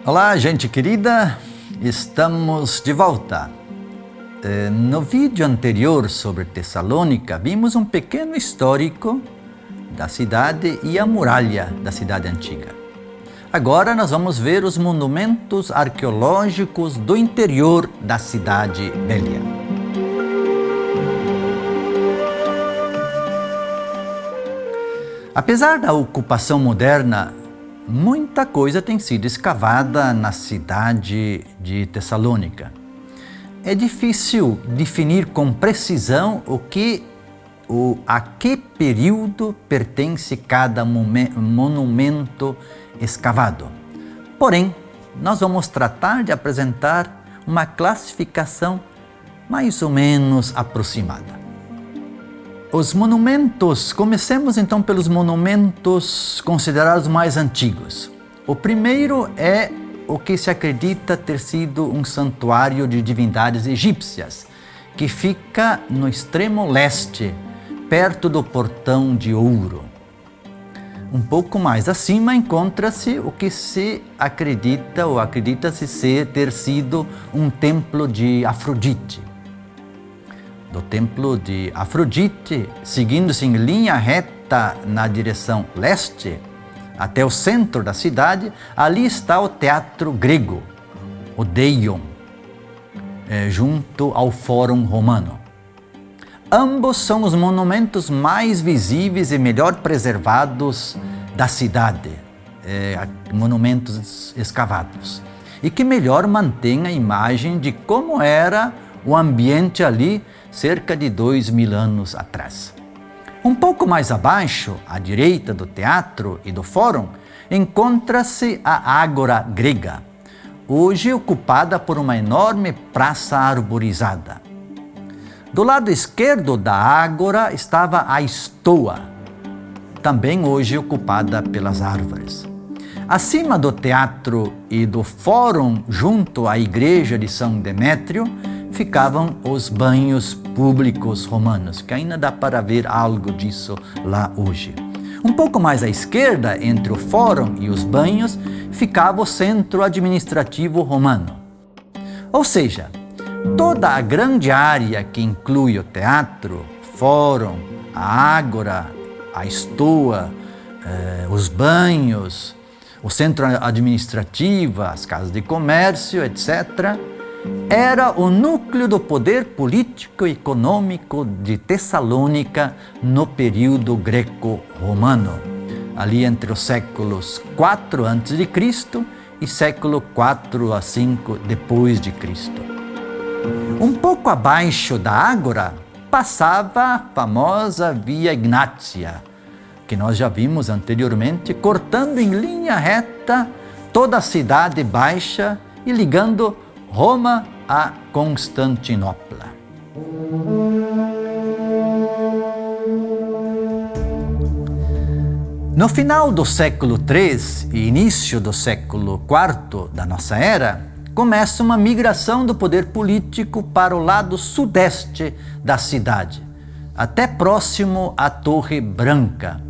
Olá, gente querida, estamos de volta. No vídeo anterior sobre Tessalônica, vimos um pequeno histórico da cidade e a muralha da cidade antiga. Agora nós vamos ver os monumentos arqueológicos do interior da cidade velha. Apesar da ocupação moderna, muita coisa tem sido escavada na cidade de Tessalônica. É difícil definir com precisão a que período pertence cada monumento escavado. Porém, nós vamos tratar de apresentar uma classificação mais ou menos aproximada. Os monumentos, comecemos então pelos monumentos considerados mais antigos. O primeiro é o que se acredita ter sido um santuário de divindades egípcias, que fica no extremo leste, perto do Portão de Ouro. Um pouco mais acima encontra-se o que se acredita ou acredita-se ter sido um templo de Afrodite. Do templo de Afrodite, seguindo-se em linha reta na direção leste, até o centro da cidade, ali está o teatro grego, o Deion, junto ao Fórum Romano. Ambos são os monumentos mais visíveis e melhor preservados da cidade, monumentos escavados, e que melhor mantém a imagem de como era o ambiente ali cerca de 2000 anos atrás. Um pouco mais abaixo, à direita do teatro e do fórum, encontra-se a Ágora grega, hoje ocupada por uma enorme praça arborizada. Do lado esquerdo da Ágora estava a Stoa, também hoje ocupada pelas árvores. Acima do teatro e do fórum, junto à igreja de São Demétrio, ficavam os banhos públicos romanos, que ainda dá para ver algo disso lá hoje. Um pouco mais à esquerda, entre o fórum e os banhos, ficava o centro administrativo romano. Ou seja, toda a grande área que inclui o teatro, fórum, a ágora, a estoa, os banhos, o centro administrativo, as casas de comércio, etc., era o núcleo do poder político e econômico de Tessalônica no período greco-romano, ali entre os séculos 4 a.C. e século 4 a 5 depois de Cristo. Um pouco abaixo da Ágora passava a famosa Via Ignátia, que nós já vimos anteriormente, cortando em linha reta toda a cidade baixa e ligando Roma a Constantinopla. No final do século III e início do século IV da nossa era, começa uma migração do poder político para o lado sudeste da cidade, até próximo à Torre Branca.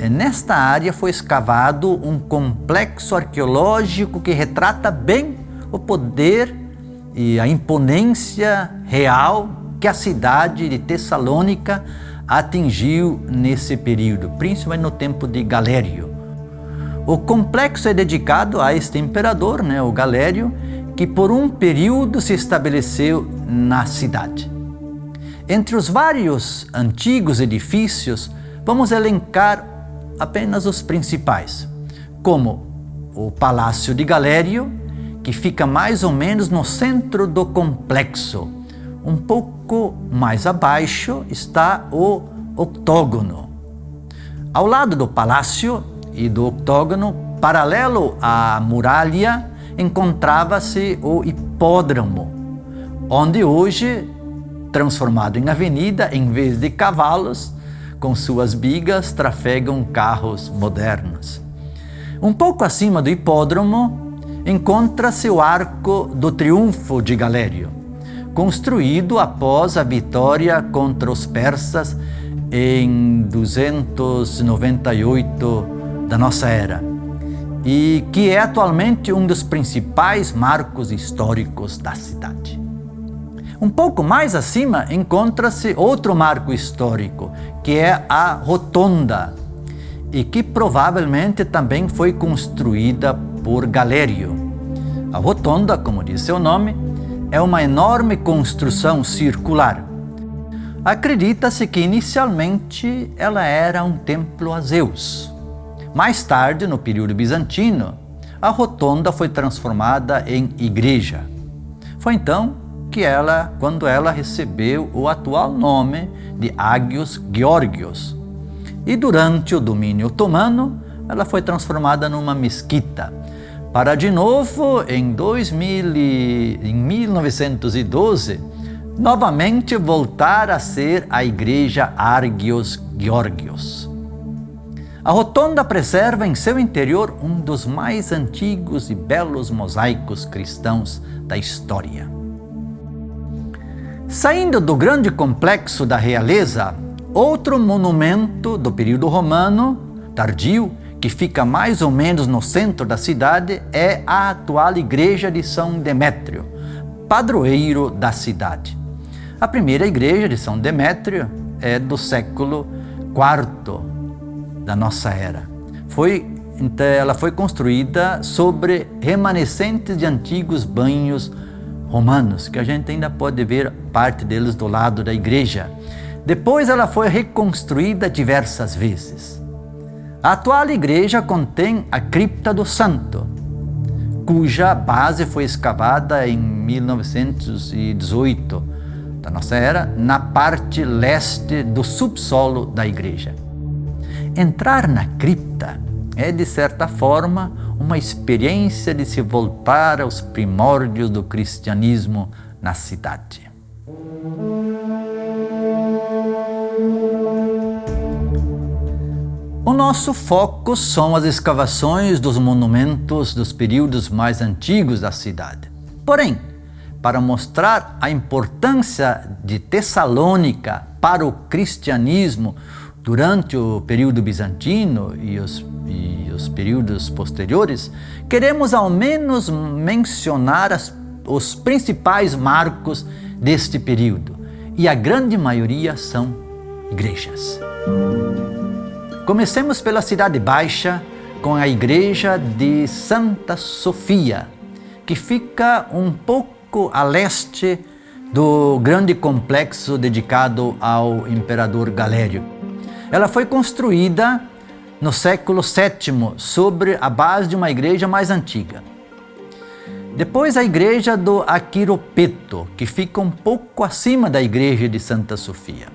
Nesta área foi escavado um complexo arqueológico que retrata bem o poder e a imponência real que a cidade de Tessalônica atingiu nesse período, principalmente no tempo de Galério. O complexo é dedicado a este imperador, o Galério, que por um período se estabeleceu na cidade. Entre os vários antigos edifícios, vamos elencar apenas os principais, como o Palácio de Galério, que fica mais ou menos no centro do complexo. Um pouco mais abaixo está o octógono. Ao lado do palácio e do octógono, paralelo à muralha, encontrava-se o hipódromo, onde hoje, transformado em avenida, em vez de cavalos, com suas bigas, trafegam carros modernos. Um pouco acima do hipódromo, encontra-se o Arco do Triunfo de Galério, construído após a vitória contra os persas em 298 da nossa era, e que é atualmente um dos principais marcos históricos da cidade. Um pouco mais acima encontra-se outro marco histórico, que é a Rotonda, e que provavelmente também foi construída por Galério. A Rotonda, como diz seu nome, é uma enorme construção circular. Acredita-se que inicialmente ela era um templo a Zeus. Mais tarde, no período bizantino, a Rotonda foi transformada em igreja. Foi então quando ela recebeu o atual nome de Agios Georgios. E durante o domínio otomano, ela foi transformada numa mesquita, para de novo, em 1912, novamente voltar a ser a igreja Agios Georgios. A Rotonda preserva em seu interior um dos mais antigos e belos mosaicos cristãos da história. Saindo do grande complexo da realeza, outro monumento do período romano tardio, que fica mais ou menos no centro da cidade, é a atual igreja de São Demétrio, padroeiro da cidade. A primeira igreja de São Demétrio é do século IV da nossa era. Ela foi construída sobre remanescentes de antigos banhos romanos, que a gente ainda pode ver parte deles do lado da igreja. Depois ela foi reconstruída diversas vezes. A atual igreja contém a cripta do Santo, cuja base foi escavada em 1918 da nossa era, na parte leste do subsolo da igreja. Entrar na cripta é, de certa forma, uma experiência de se voltar aos primórdios do cristianismo na cidade. O nosso foco são as escavações dos monumentos dos períodos mais antigos da cidade. Porém, para mostrar a importância de Tessalônica para o cristianismo durante o período bizantino e os períodos posteriores, queremos ao menos mencionar os principais marcos deste período, e a grande maioria são igrejas. Comecemos pela Cidade Baixa, com a igreja de Santa Sofia, que fica um pouco a leste do grande complexo dedicado ao imperador Galério. Ela foi construída no século VII sobre a base de uma igreja mais antiga. Depois a igreja do Aquiropeto, que fica um pouco acima da igreja de Santa Sofia.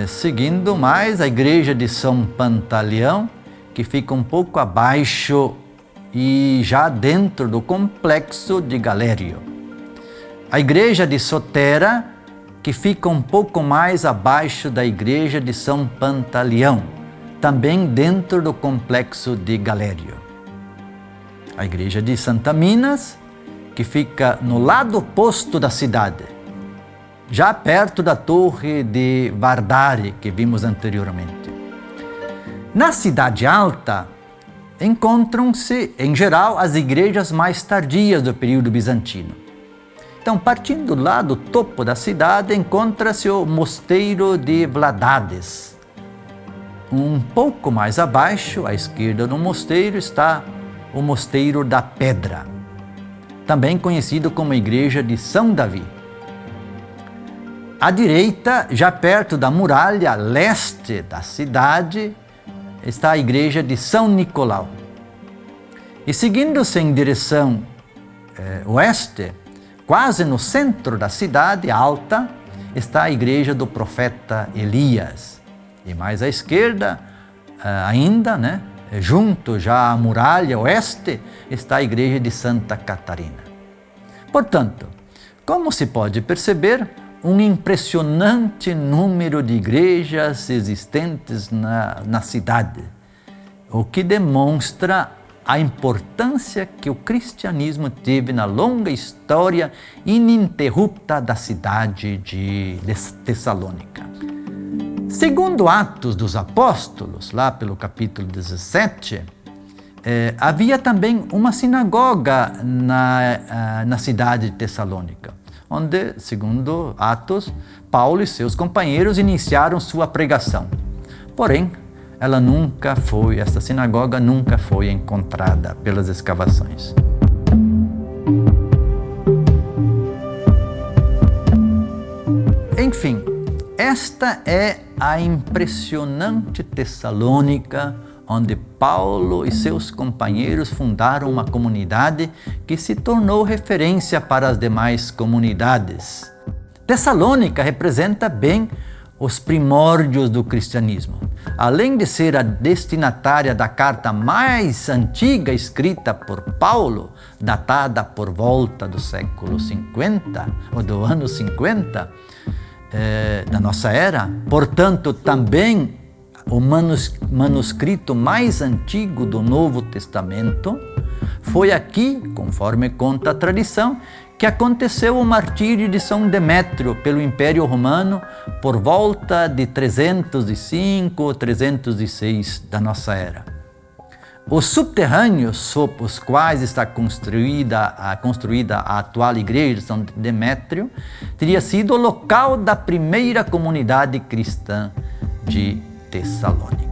Seguindo mais, a igreja de São Pantaleão, que fica um pouco abaixo e já dentro do complexo de Galério. A igreja de Sotera, que fica um pouco mais abaixo da igreja de São Pantaleão, também dentro do complexo de Galério. A igreja de Santa Minas, que fica no lado oposto da cidade, já perto da torre de Vardari, que vimos anteriormente. Na Cidade Alta, encontram-se, em geral, as igrejas mais tardias do período bizantino. Então, partindo lá do topo da cidade, encontra-se o Mosteiro de Vladades. Um pouco mais abaixo, à esquerda do mosteiro, está o Mosteiro da Pedra, também conhecido como Igreja de São Davi. À direita, já perto da muralha leste da cidade, está a Igreja de São Nicolau. E seguindo-se em direção oeste, quase no centro da cidade alta, está a Igreja do Profeta Elias. E mais à esquerda, ainda, junto já à muralha oeste, está a Igreja de Santa Catarina. Portanto, como se pode perceber, um impressionante número de igrejas existentes na cidade, o que demonstra a importância que o cristianismo teve na longa história ininterrupta da cidade de Tessalônica. Segundo Atos dos Apóstolos, lá pelo capítulo 17, havia também uma sinagoga na cidade de Tessalônica, onde, segundo Atos, Paulo e seus companheiros iniciaram sua pregação. Porém, esta sinagoga nunca foi encontrada pelas escavações. Enfim, esta é a impressionante Tessalônica, onde Paulo e seus companheiros fundaram uma comunidade que se tornou referência para as demais comunidades. Tessalônica representa bem os primórdios do cristianismo. Além de ser a destinatária da carta mais antiga escrita por Paulo, datada por volta do século 50, ou do ano 50, da nossa era, portanto, também o manuscrito mais antigo do Novo Testamento, foi aqui, conforme conta a tradição, que aconteceu o martírio de São Demétrio pelo Império Romano por volta de 305 ou 306 da nossa era. Os subterrâneos sob os quais está construída a atual igreja de São Demétrio teria sido o local da primeira comunidade cristã de Tessalônica.